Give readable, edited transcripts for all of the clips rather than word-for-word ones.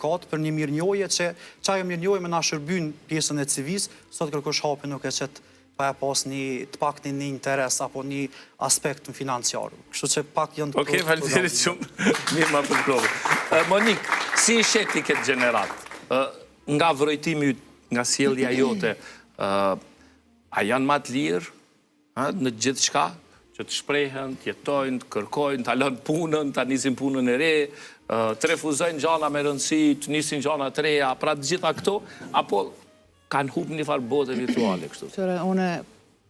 për një mirënjohje që ajo mirënjohje me na shërbyn pjesën e civis, sot kërkosh hapi nuk e qëtë pa e pas të pak një interes apo një aspekt në financiar. Kështu që pak janë të... Okej, faleminderit shumë. Mirë ma përkrovë. Monik, si i sheti këtë gjenerat? Nga vrojtimi, nga sjellja jote, a janë ma të lirë në gjithë shka? Që të shprehen, të jetojnë, të kërkojnë, të alën punën, të nisin punën e re, të refuzojnë gjana me rëndësi, të nisin gjana të reja, pra të gjitha këto, apo kanë hup një farë bote virtuale kështu? Qëre, une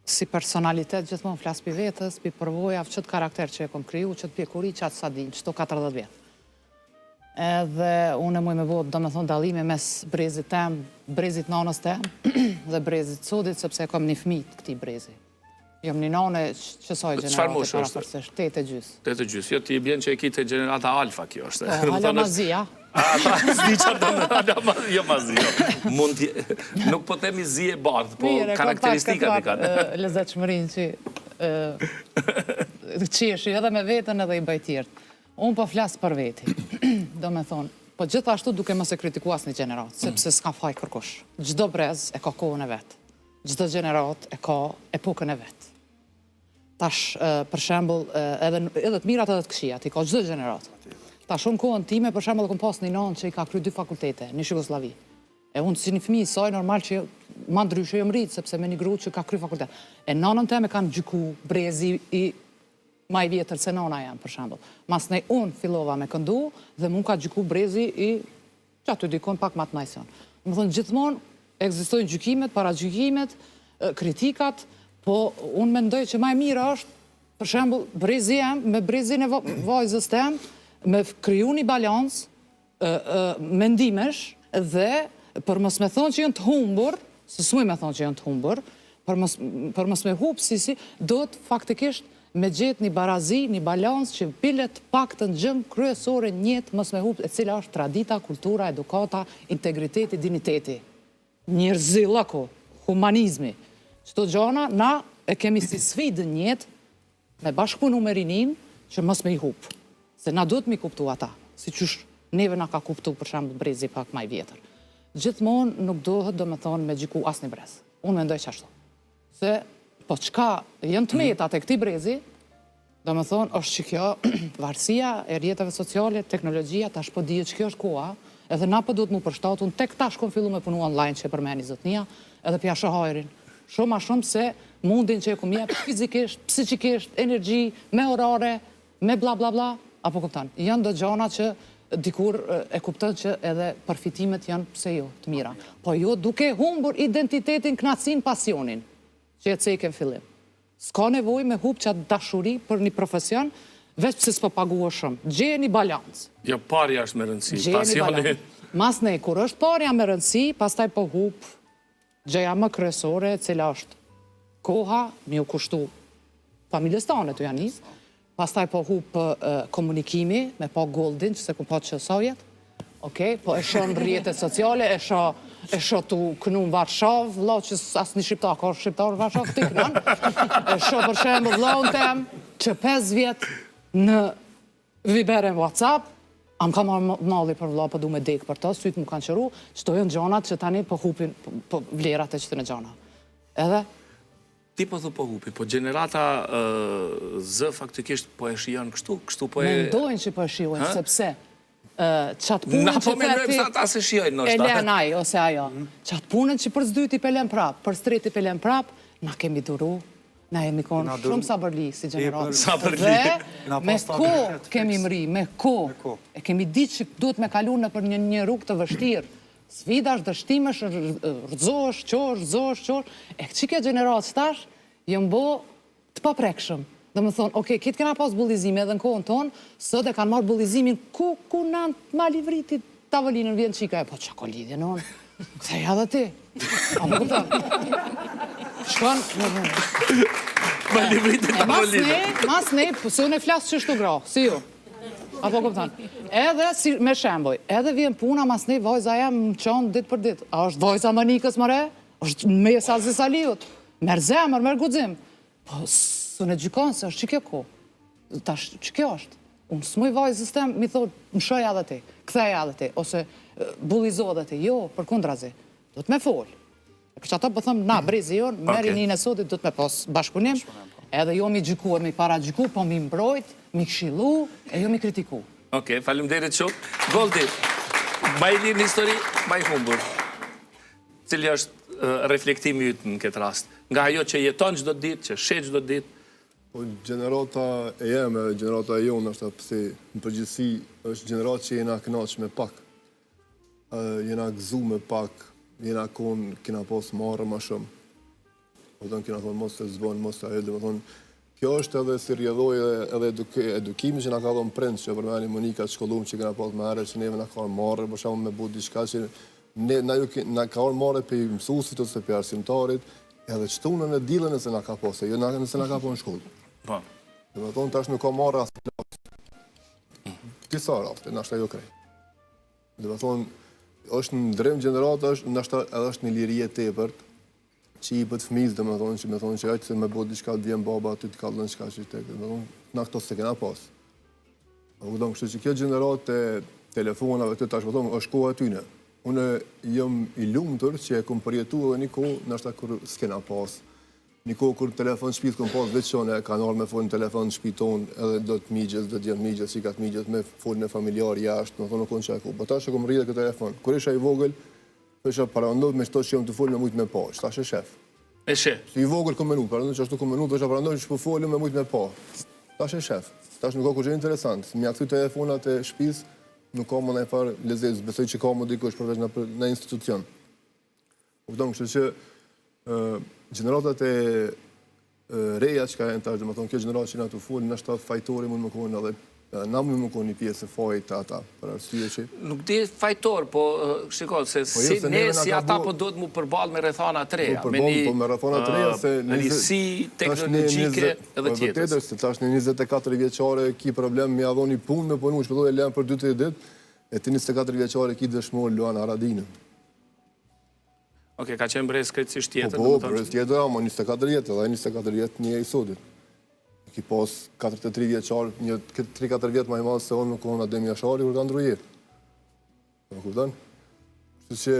si personalitet gjithmonë flas për vetës, për përvoja, qëtë karakter që e kom kriju, qëtë pjekuri, qatë sa din, qëto 40 vjetë. Edhe une muj me botë, do me thonë, dalime mes brezit tem, brezit nanës tem, dhe brezit sodit, sepse e kom një fmit këti brezi. Jom një nane qësoj generate para përsesh, 8 e gjys. 8 e gjys, jo ti bjen që e kite generata alfa kjo është. Hala mazia. S'di që jo mazia. Nuk po temi zi e bardhë, po karakteristikat i kanë. Lezet shmërin që qeshi edhe me vetën edhe i bajtjert. Unë po flasë për veti, do me thonë, po gjithashtu duke më se kritikuas një generat, sepse s'ka faj kërkush. Gjdo brez e ka kohën e vetë. Gjdo generat e ka epokën e vetë. Tash, për shembull, edhe të mirat edhe të këqijat, i ka gjdo generat. Tash, unë kohën time, për shembull, kom pas një nanë që i ka kry 2 fakultete, një Shqipëslavi. E unë si një fëmijë saj, normal që ma ndryshe jëm rritë, sepse me një gru që ka kry fakultet. E nanën teme kanë gjyku brezi i ma i vjetër se nana jam, për shembull. Mas nej unë fillova me këndu, dhe mund ka gjyku brezi i që aty dikon pak matë najsion. Më thënë, gjithmonë, ekzistojnë gjykimet, paragjykimet, kritikat, po unë mendoj që ma e mirë është, për shembull, brezi jem, me brezin e vajzës tem, me kriju një balans, mendimesh, dhe për mos me thonë që janë të humbur, se s'muj me thonë që janë të humbur, për mos me hupë si, do të faktikisht me gjetë një barazi, një balans që bilet pak të në gjëmë kryesore njëtë mos me hupë, e cila është tradita, kultura, edukata, integriteti, digniteti. Njerëzillako, humanizmi. Qëto gjona, na e kemi si sfidën njëtë me bashkëpunu me rinin që mos me i hupë. Se na do të mi kuptu ata, si qësh neve na ka kuptu për shemë brezi pak maj vjetër. Gjithmonë nuk dohet do me thonë me gjiku asë një brez. Unë mendoj qashtu. Se, po qka jenë të metat e këti brezi, do me thonë është që kjo varësia e rjetëve sociale, teknologjia, tash po dhije që kjo është koha, edhe na po duhet mu përshtatun, tek tash kom fillu me punu online që e përmeni zotnia, edhe pja shëhajrin. Shumë ma shumë se mundin që e kom jep fizikisht, psikikisht, energji, me orare, me bla bla bla, apo kuptan. Janë do gjana që dikur e kuptën që edhe përfitimet janë pse jo, të mira. Po jo duke humbur identitetin, knacin, pasionin, që e cejke në fillim. S'ka nevoj me hup që atë dashuri për një profesion, veç pëse s'po pagua shumë. Gjeje një balans. Jo, parja është me rëndësi, pasioni. Mas ne, kur është parja me rëndësi, pastaj po hup gjeja më kryesore, cila është koha, mi u kushtu familjes tane të janë njës, pastaj po hup komunikimi, me po Goldin, që se ku po që sovjet, po e shon rrjetet sociale, e sho tu kënu në Varshav, vlau që asë një shqiptar, ka shqiptar në Varshav, të kënan, e sho për shemë vlau në tem, që 5 vjet në Viber e WhatsApp, am ka malli për vlau, për du me dek për to, sytë mu kanë qëru, që to jënë gjonat që tani për hupin për vlerat e qëtë në gjona. Edhe? Ti po thu po hupi, po generata zë faktikisht po e shion kështu po e... Mendojnë që po e shion, sepse qatë punën që theti... Na po se shiojnë nështë. E lenaj, ose ajo. Qatë punën që për zdyti pelen prap, për streti pelen prap, na kemi duru, na jemi konë shumë sabërli si generatë. Dhe me ko kemi mri, me ko. E kemi ditë që duhet me kalu në për një rrugë të vështirë. Sfidash, dështimesh, rëzosh, qosh. E që ke generatë stash, jëmë bo të paprekshëm. Dhe më thonë, oke, kitë kena pas bullizime edhe në kohën tonë, sot e kanë marrë bullizimin ku në mali vritit tavolinën vjen qika e, po që ko lidhje në onë, këtheja dhe ti. A më këta? Shkon, mali vritit tavolinën. Mas ne, se unë e flasë që shtu gra, si ju. Apo këpëtan. Edhe, me shemboj, edhe vjen puna, mas ne, vojza jam më qonë ditë për ditë. A është vojza më nikës mëre? është me salzi saliut. Merë zemër, merë gudzim. Po, së në gjykon, se është që kjo ko. Tash, që kjo është? Unë së mëj vajzës tem, mi thot, më shoja dhe ti, ktheja dhe ti, ose bullizohet e jo, për kundrazi, do të me fol. Që ato po thëmë, na, brezi jonë, meri një në sotit, do të me pos bashkëpunim, edhe jo mi gjyku e mi para gjyku, po mi mbrojt, mi këshilu, e jo mi kritiku. Okej, faleminderit shumë. Goldi, ma i lirë një histori, ma i humbur. Cili është reflektimi ytë në këtë rast? Nga ajo që jeton çdo ditë, që shet çdo ditë. Po, gjenerata e jeme, gjenerata e jonë është pëse në përgjithësi është gjenerat që jena kënaq me pak. Jena gëzu me pak, jena konë kena pas marrë ma shumë. Po të në kena thonë mos të zbonë, mos të ajedë, kjo është edhe si rjedhoj edhe edukimi që nga ka dhonë prindë, që përmeni Monika të shkollum që kena pas me ere që neve nga ka marrë, për shumë me bu diçka që nga ka marrë për mësusit ose për arsimtarit, edhe qëtunën e dilën nëse nga ka pas, jo nëse nga ka pas në shkollë. Po. Dhe me thonë tash nuk ka marrë asë klasë. Disa rafte, nashta jo krej. Dhe me thonë, është në ndrim gjeneratë, nashta edhe është një lirije tepërt, që i për të fëmijës, dhe me thonë që aqë se me bot diçka të vjen baba, aty të kallën qka që i tek, dhe me thonë, na këto se kena pas. Kështu që kjo gjeneratë e telefonave të tash, me thonë, është koha tyne. Unë jëm i lumëtur që e kom përjetu edhe një kohë, nashta kur s'kena pas. Një kohë kur telefon shpit kom pas veçone, ka nërë me folë në telefon shpiton, edhe do të migjes, do të jenë migjes, si ka të migjes, me folë në familjar jashtë, me thonë nuk konë që e ku. Po tash e kom rride këtë telefon. Kur isha i vogël, isha parandot me qëto që jam të folë me mujtë me pa, që tash e shef. E shef? Si i vogël kom menu, parandot që ashtu kom menu, isha parandot që po folë me mujtë me pa. Tash e shef. Tash nuk ka kur që interesant. Mja këthy telefonat e shpis, nuk ka më në e farë lezez, besoj që ka më dikush përveç në institucion. Kupton, kështu që gjeneratat e reja që ka e në tash, dhe më thonë, kjo gjenerat që nga të folë, në shtatë fajtori mund më kohën edhe, na mund më kohën një pjesë e fajt ata, për arsye që... Nuk di fajtor, po shiko, se si ne si ata po do të mu përbal me rrethana të reja, me me rrethana të reja, se... risi teknologjike edhe tjetës. Vërtet është, se tash një 24 vjeqare ki problem me adhon një punë me punu, që përdo e lem për 2-3 ditë, e ti 24 vjeqare ki dëshmor Luan Haradinën. Oke, ka qenë brez krejtësisht tjetër? Po, brez tjetër, ama 24 vjetë, edhe 24 vjetë një e i sotit. Ki pas 43 vjeqarë, një 3-4 vjetë ma i madhë se onë në kohën Adem Jashari, kur ka ndru jetë. Në kuptan? Kështu që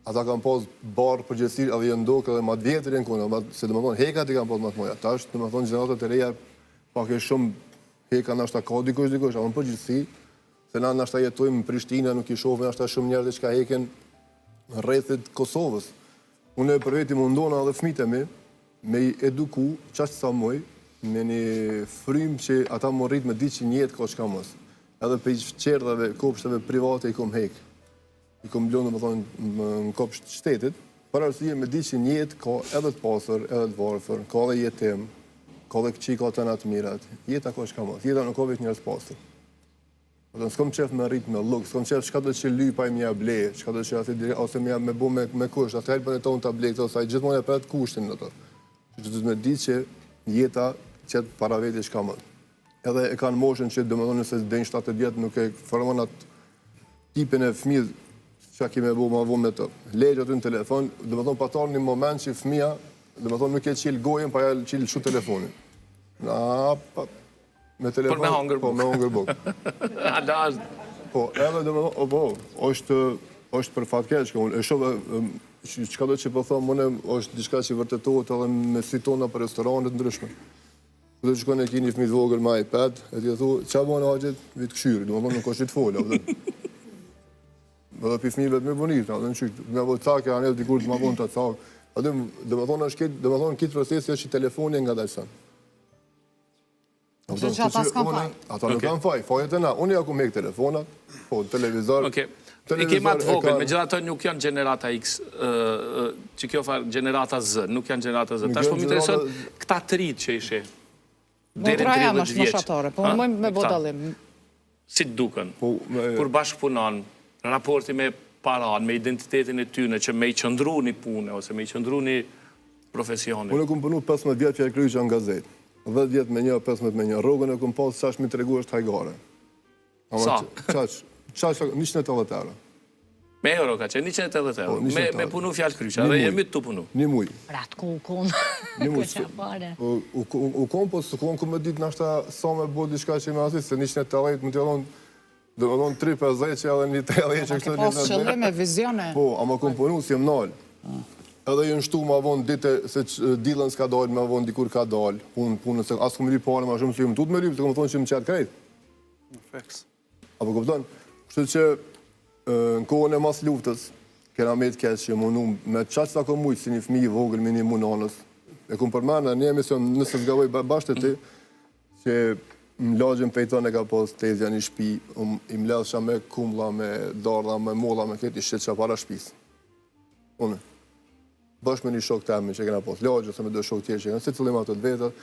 ata kam pas barë përgjësir, edhe jenë ndokë edhe matë vjetër jenë kone, se dhe më thonë hekat i kam pas matë moja. Ta është, dhe më thonë, gjeneratet e reja, pak e shumë heka nashta ka dikush, ama në përgjithsi, se na nashta jetojmë në Prishtina, nuk i shofë nashta shumë njerëz që ka heken rrethit Kosovës. Unë e për veti mundona edhe fmite me i eduku, qashtë sa moj, me një frym që ata më rrit me ditë që njetë ka qka mos. Edhe për i qerdhave, kopshtave private i kom hek. I kom blonë, më thonë, në kopsht shtetit, për arsye me ditë që njetë ka edhe të pasër, edhe të varëfër, ka edhe jetem, ka edhe këqi ka të në të mirat. Jeta ka qka mos. Jeta nuk ka veç njërës pasër. S'kom qef me rrit me luk, s'kom qef qka do që lypa i mja ble, qka do që ose me bu me kusht, atë helpën e tonë të ble, ose a i gjithmonë e për kushtin në të. Që të me ditë që jeta qëtë para veti qka më. Edhe e kanë moshën që dhe më thonë nëse denjë 7 vjetë nuk e formon atë tipin e fmidh që ki me bu ma vu me të. Lejtë aty në telefon, dhe më thonë patar një moment që fmija, dhe më thonë nuk e qilë gojen, pa ja qilë shu telefonin. Me telefon, me hangër buk. Po, me hangër buk. Po, edhe dhe me thonë, po, është për fatkeq, e shumë, qka do që po thonë, mëne është diçka që vërtetohet edhe me sitona për restoranet ndryshme. Këtë që kone e ki një fmit vogël ma iPad, e ti e thu, qa bënë haqet, vitë këshyri, dhe më thonë nuk është që të folë, edhe pi fmive të me bonit, dhe në qytë, me vë cake, anë edhe dikur të ma vonë të cake, dhe më thonë kitë procesi është që telefoni nga dajsan. Që që ata s'kan faj? Ata nuk kanë faj, fajet e na. Unë ja ku me këtë telefonat, po, televizor... I kema të vogël, me gjitha të nuk janë generata X, që kjo farë generata Z, nuk janë generata Z. Ta shpo më intereson këta të rritë që ishe, deri në 30 vjeqë. Po më me bodalim. Si të duken, kur bashkëpunon, raporti me paran, me identitetin e tyne, që me i qëndru një pune, ose me i qëndru një profesionit. Unë e kumë punu 15 vjetë fjerë kryqë në gazetë. 10 vjetë me një, 15 me një. Rogën e kumë pasë qash mi të regu është hajgare. Sa? Qash 180 euro. Me euro ka qenë, 180 euro. Me punu fjallë kryqa, dhe jemi të punu. Një muj. Ratë ku u konë. Një muj. U konë, po së konë ku me ditë nashta sa me bo diçka që me asit, se 180 më të jadon Dhe më thonë 3-5 që edhe një 3 që kështë Pas qëllim e vizione. Po, a më kom punu si jem nalë. Edhe jënë shtu ma vonë dite se dilën s'ka dalë, ma vonë dikur ka dalë. Punën se asë këmë ri pare ma shumë se jëmë tut me ri, se këmë thonë që më qëtë krejt. Apo këpëton? Kështë që në kohën e mas luftës, kena me të keqë që mënu me qatë sa kom mujtë si një fmi i vogël me një munanës. E kom përmena një emision nëse s'gavoj bashkë të ti, që më lagjën pejton e ka pos tezja një shpi, i më ledhësha me kumla, me dardha, me molla, me këtë i shqetë qa para shpis. Une. Bashkë me një shok të emi që kena pos lagjë, ose me do shok tjerë që kena, se cëllim ato të vetët.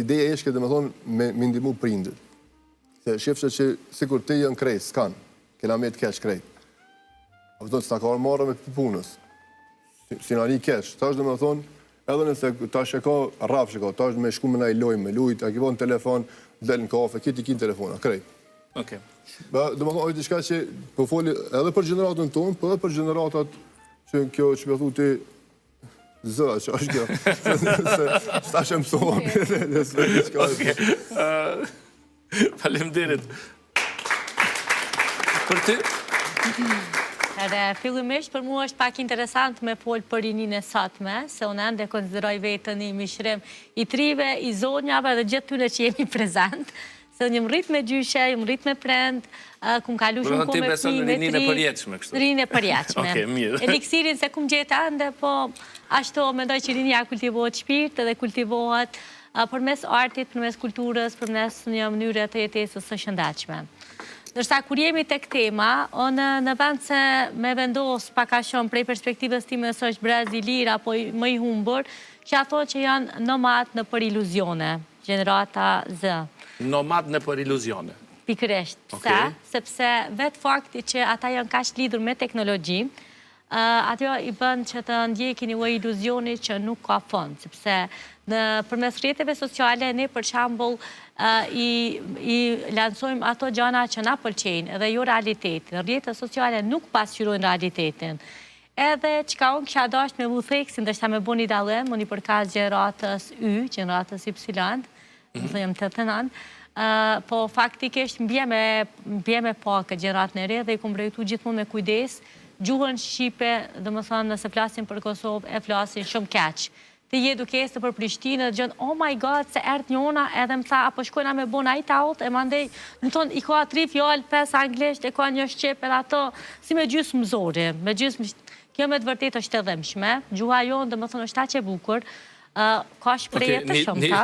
Ideja ishke dhe me thonë me ndimu prindit. Se shifëshe që sikur ti jënë krejt, s'kan, kena me të keq krejt. A përton, s'na ka orë marrë me punës. Si na një keq. Ta është dhe me thonë, edhe nëse ta sheko, rap sheko, ta është me shku me na i loj, me lujt, a ki në telefon, del në kafe, kiti kin telefona, krejt. Okej. Dhe me thonë, ojtë shka që po foli edhe për generatën tonë, po edhe për generatat që kjo që me thu ti zë, që është kjo. Se s'ta që mësohëm. Faleminderit. Për ty? Edhe fillimisht për mua është pak interesant me folë për rinin e satme, se unë ende konsideroj vetën një mishrim i trive, i zonjave dhe gjithë tyre që jemi prezent. Se unë jëmë rrit me gjyshe, jëmë rrit me prend, kum kalu shumë ko me beson fmi, në rinin e përjetshme, kështu? Rinin e përjetshme. Okej, mirë. Eliksirin se kum gjetë ende, po ashtu mendoj që rinia kultivohet shpirt edhe kultivohet përmes artit, përmes kulturës, përmes një mënyre të jetesës së shëndetshme. Nërsa kur jemi tek tema, unë në vend se me vendos paka shumë prej perspektivës time së është brez i lirë apo më i humbur, që ato që janë nomad në për iluzione, generata Z. Nomad në për iluzione. Pikërisht. Pse? Sepse vetë fakti që ata janë kaq lidhur me teknologji, ato i bën që të ndjekin një lloj iluzioni që nuk ka fund, sepse në përmes rrjeteve sociale ne për shembull i lansojmë ato gjëra që na pëlqejnë edhe jo realitetin. Rrjetet sociale nuk pasqyrojnë realitetin. Edhe çka unë kisha dashur me vu theksin, ndoshta me bëni dallim, unë i përkas gjeneratës Y, gjeneratës Y, do të jam 89. Po faktikisht mbje me pak gjeneratën e re dhe i kom projektu gjithmonë me kujdes. Gjuhën shqipe, domethënë nëse flasin për Kosovë, e flasin shumë keq. Të je dukesë për Prishtinë dhe gjënë, oh my god, se erdhë njona edhe më tha, apo shkojna me bona i taut, e mandej, në tonë, i ka 3 fjallë, 5 anglisht, e ka një shqip, edhe ato, si me gjysë mëzori, me gjysë, kjo me të vërtet është edhe mshme, gjuha jonë dhe më thonë është ta që bukur, ka shpreje të shumë ta.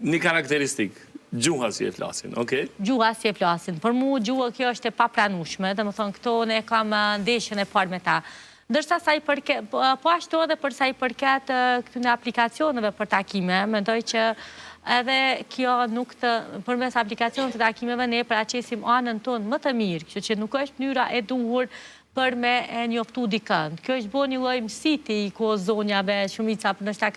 Një karakteristik, gjuha si e flasin, okej? Gjuha si e flasin, për mu gjuha kjo është e papranushme, dhe më thonë, këto ne kam ndeshën e parë me ta. Ndërsa sa i përket, po ashtu edhe për sa i përket këtyne aplikacioneve për takime, mendoj që edhe kjo nuk të, përmes aplikacioneve të takimeve ne paraqesim anën tonë më të mirë, kështu që nuk është mënyra e duhur për me e njoftu dikën. Kjo është bo një lloj mësiti i ko zonjave, shumica për nështë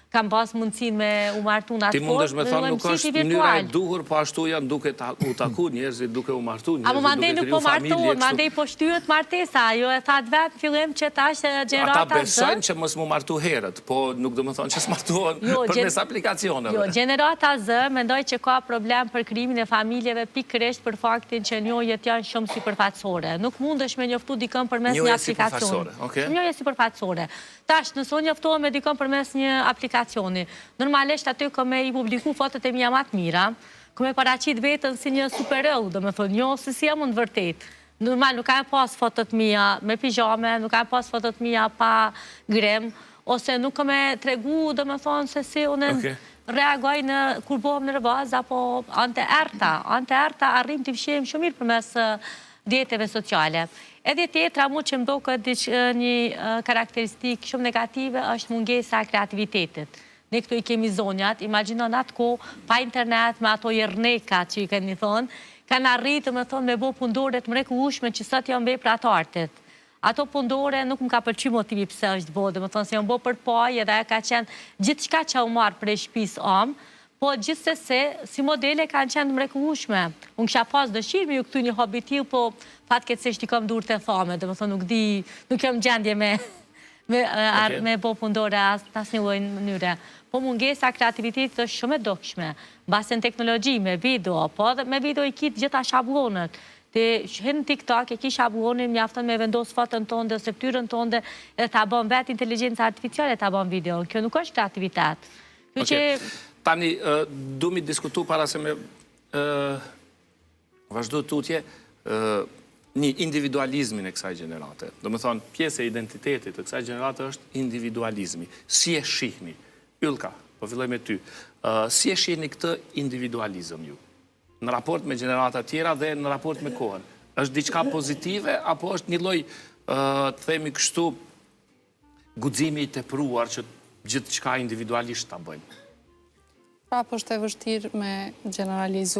kam pas mundësin me u martu në atë Ti mundesh me thonë nuk është mënyra e duhur, po ashtu janë duke u taku njerëzit, duke u martu njerëzit, duke mandej nuk po martohen, mandej po shtyhet martesa, jo e thatë vetë në fillim që ta është gjenerata Ata besojnë që mos mu martu herët, po nuk do më thonë që s'martuon përmes aplikacioneve. Jo, gjenerata Z mendoj që ka problem për krijimin e familjeve pikërisht për faktin që njohjet janë shumë sipërfaqësore. Nuk mundesh me njoftu dikën përmes një aplikacioni. Njohje sipërfaqësore. Tash, nëse unë njoftohem me dikën përmes një aplikacioni, normalisht aty këme i publiku fotot e mia më të mira, këme paraqit vetën si një superhero, do me thonë, jo, si jam unë vërtet. Normal, nuk kam pas fotot mia me pijame, nuk kam pas fotot mia pa grem, ose nuk këme tregu, do me thonë, se si unë reagoj në kur bohem në rëbaz, apo ante erta arrim të fshim shumë mirë përmes djeteve sociale. Edhe tjetra mu që mdo këtë një karakteristik shumë negative është mungesa kreativitetit. Ne këtu i kemi zonjat, imaginon atë ko, pa internet, me ato jerneka që i keni thonë, kanë arritë me thonë me bo pundore të mrekullueshme që sot janë vepra të artit. Ato pundore nuk më ka pëlqy motivi pse është bo, dhe me thonë se janë bo për paj edhe ka qenë gjithë shka që u marë prej shtëpisë po gjithsesi, si modele kanë qenë mrekullueshme. Unë kisha pas dëshirë me ju këtu një hobitil, po fatkeqësisht i kam dur të thame, dhe më thonë nuk jam gjendje me me bo pundore asë një lojnë mënyre. Po mungesa kreativitetit është shumë e dokshme. Basen teknologji, me video, po dhe me video i kitë gjitha shablonët. Të hinë TikTok, e ki shablonin, mjaftën me vendos fotën tonë dhe strukturën tonë dhe ta bon vetë inteligencë artificiale ta bon video. Kjo nuk është kreativitet. Tani, du mi diskutu para se me vazhdo tutje një individualizmin e kësaj gjenerate. Do më thonë, pjesë e identitetit e kësaj gjenerate është individualizmi. Si e shihni? Ylka, po filloj me ty. Si e shihni këtë individualizm ju? Në raport me gjenerata tjera dhe në raport me kohën. është diçka pozitive, apo është një lloj, të themi kështu, guximi i tepruar që gjithçka individualisht ta bëjmë? Pra, po është e vështirë me generalizu